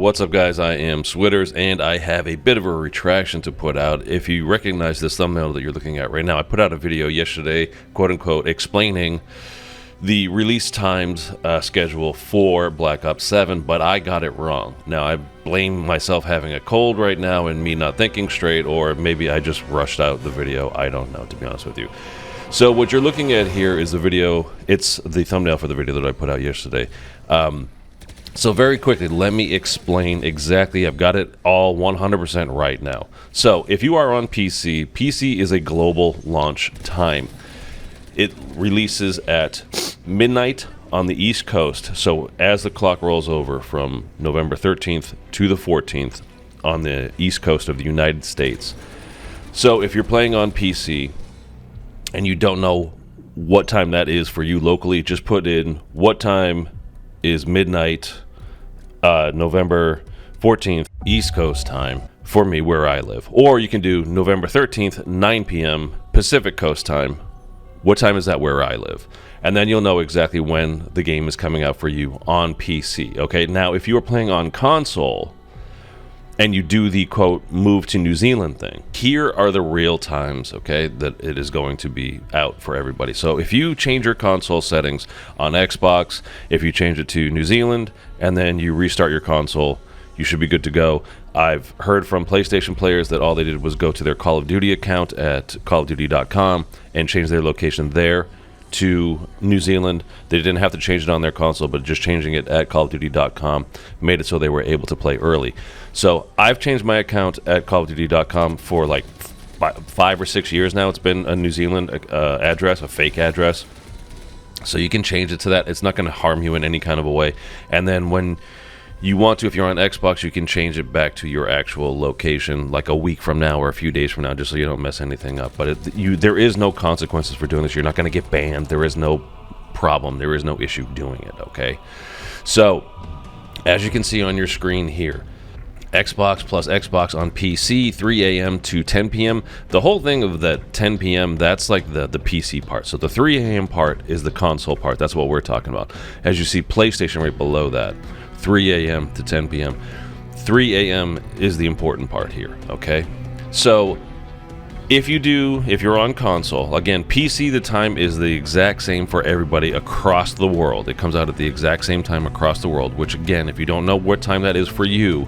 What's up, guys? I am Switters, and I have a bit of a retraction to put out. If you recognize this thumbnail that you're looking at right now, I put out a video yesterday, quote-unquote, explaining the release times schedule for Black Ops 7, but I got it wrong. Now, I blame myself having a cold right now and me not thinking straight, or maybe I just rushed out the video. I don't know, to be honest with you. So what you're looking at here is the video. It's the thumbnail for the video that I put out yesterday. So very quickly, let me explain exactly. I've got it all 100% right now. So if you are on PC, PC is a global launch time. It releases at midnight on the East Coast. So as the clock rolls over from November 13th to the 14th on the East Coast of the United States. So if you're playing on PC and you don't know what time that is for you locally, just put in what time is midnight, November 14th, East Coast time for me where I live. Or you can do November 13th, 9 p.m. Pacific Coast time. What time is that where I live? And then you'll know exactly when the game is coming out for you on PC. Okay, now if you are playing on console and you do the quote move to New Zealand thing, here are the real times, okay, that it is going to be out for everybody. So if you change your console settings on Xbox, if you change it to New Zealand and then you restart your console, you should be good to go. I've heard from PlayStation players that all they did was go to their Call of Duty account at CoDZombies.com and change their location there to New Zealand. They didn't have to change it on their console, but just changing it at CoDZombies.com made it so they were able to play early. So I've changed my account at CoDZombies.com for like 5 or 6 years now. It's been a New Zealand address, a fake address. So you can change it to that. It's not going to harm you in any kind of a way. And then when you want to, if you're on Xbox, you can change it back to your actual location like a week from now or a few days from now, just so you don't mess anything up. But there is no consequences for doing this. You're not going to get banned. There is no problem. There is no issue doing it, okay? So, as you can see on your screen here, Xbox plus Xbox on PC, 3 a.m. to 10 p.m. The whole thing of that 10 p.m., that's like the PC part. So the 3 a.m. part is the console part. That's what we're talking about. As you see, PlayStation right below that. 3 a.m. to 10 p.m. 3 a.m. is the important part here, okay? So if you're on console, again, PC, the time is the exact same for everybody across the world. It comes out at the exact same time across the world, which again, if you don't know what time that is for you,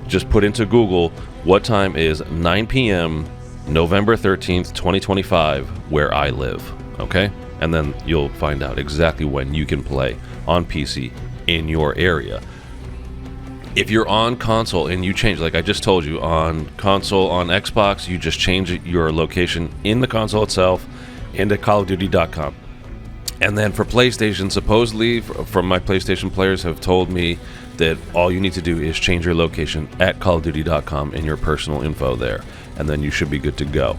just put into Google, what time is 9 p.m. November 13th, 2025, where I live, okay? And then you'll find out exactly when you can play on PC in your area. If you're on console and you change, like I just told you, on console, on Xbox, you just change your location in the console itself into CallOfDuty.com. And then for PlayStation, supposedly from my PlayStation players have told me that all you need to do is change your location at CallOfDuty.com in your personal info there, and then you should be good to go.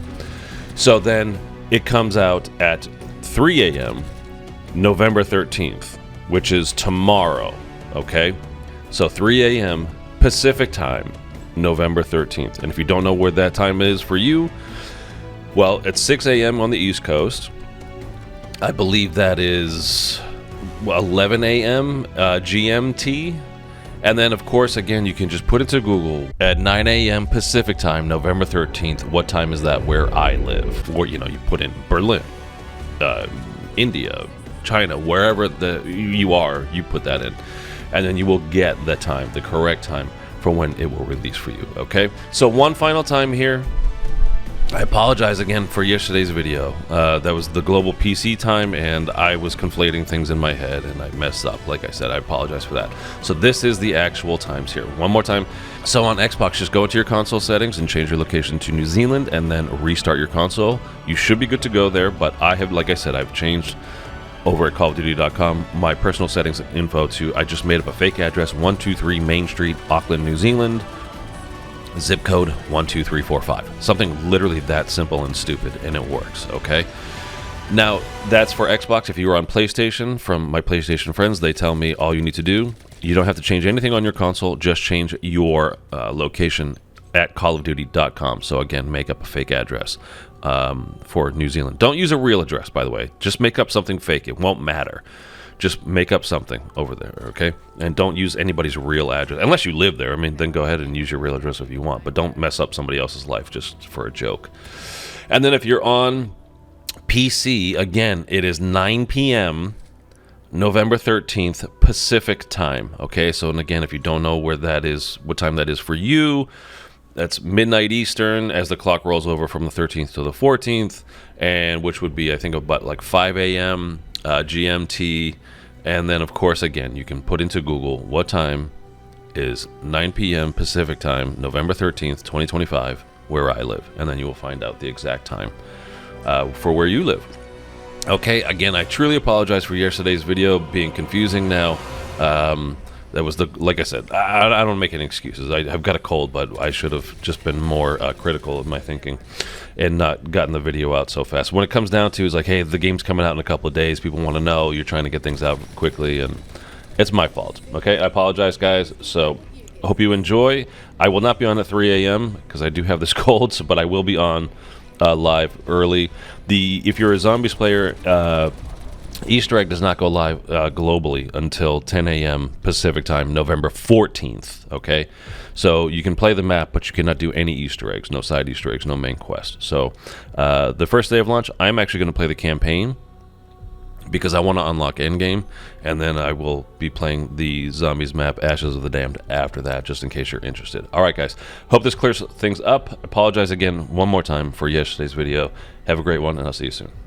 So then it comes out at 3 a.m. November 13th, which is tomorrow, okay? So 3 a.m. Pacific time, November 13th. And if you don't know where that time is for you, well, it's 6 a.m. on the East Coast. I believe that is 11 a.m. GMT. And then, of course, again, you can just put it to Google at 9 a.m. Pacific time, November 13th. What time is that where I live? Or, you put in Berlin, India, China, wherever you are, you put that in, and then you will get the time, the correct time for when it will release for you, okay? So one final time here, I apologize again for yesterday's video. That was the global PC time, and I was conflating things in my head, and I messed up. Like I said, I apologize for that. So this is the actual times here. One more time. So on Xbox, just go into your console settings and change your location to New Zealand, and then restart your console. You should be good to go there, but I have, like I said, I've changed over at CallOfDuty.com my personal settings info to, I just made up a fake address, 123 Main Street, Auckland, New Zealand, zip code 12345. Something literally that simple and stupid, and it works, okay? Now, that's for Xbox. If you were on PlayStation, from my PlayStation friends, they tell me all you need to do, you don't have to change anything on your console, just change your location at CallOfDuty.com. So again, make up a fake address for New Zealand. Don't use a real address, by the way. Just make up something fake. It won't matter. just make up something over there, okay? And don't use anybody's real address. Unless you live there, I mean, then go ahead and use your real address if you want. But don't mess up somebody else's life just for a joke. And then if you're on PC, again, it is 9 p.m., November 13th, Pacific time, okay? So, and again, if you don't know where that is, what time that is for you, that's midnight Eastern as the clock rolls over from the 13th to the 14th, and which would be, I think, about like 5 a.m. GMT. And then, of course, again, you can put into Google what time is 9 p.m. Pacific time, November 13th, 2025, where I live. And then you will find out the exact time for where you live. Okay, again, I truly apologize for yesterday's video being confusing now. That was like I said, I don't make any excuses. I've got a cold, but I should have just been more critical of my thinking and not gotten the video out so fast. When it comes down to, it's like, hey, the game's coming out in a couple of days. People want to know. You're trying to get things out quickly, and it's my fault. Okay, I apologize, guys. So I hope you enjoy. I will not be on at 3 a.m. because I do have this cold, but I will be on live early. If you're a Zombies player, Easter egg does not go live globally until 10 a.m. Pacific time, November 14th, okay? So you can play the map, but you cannot do any Easter eggs, no side Easter eggs, no main quest. So the first day of launch, I'm actually going to play the campaign because I want to unlock endgame, and then I will be playing the Zombies map, Ashes of the Damned, after that, just in case you're interested. All right, guys. Hope this clears things up. Apologize again one more time for yesterday's video. Have a great one, and I'll see you soon.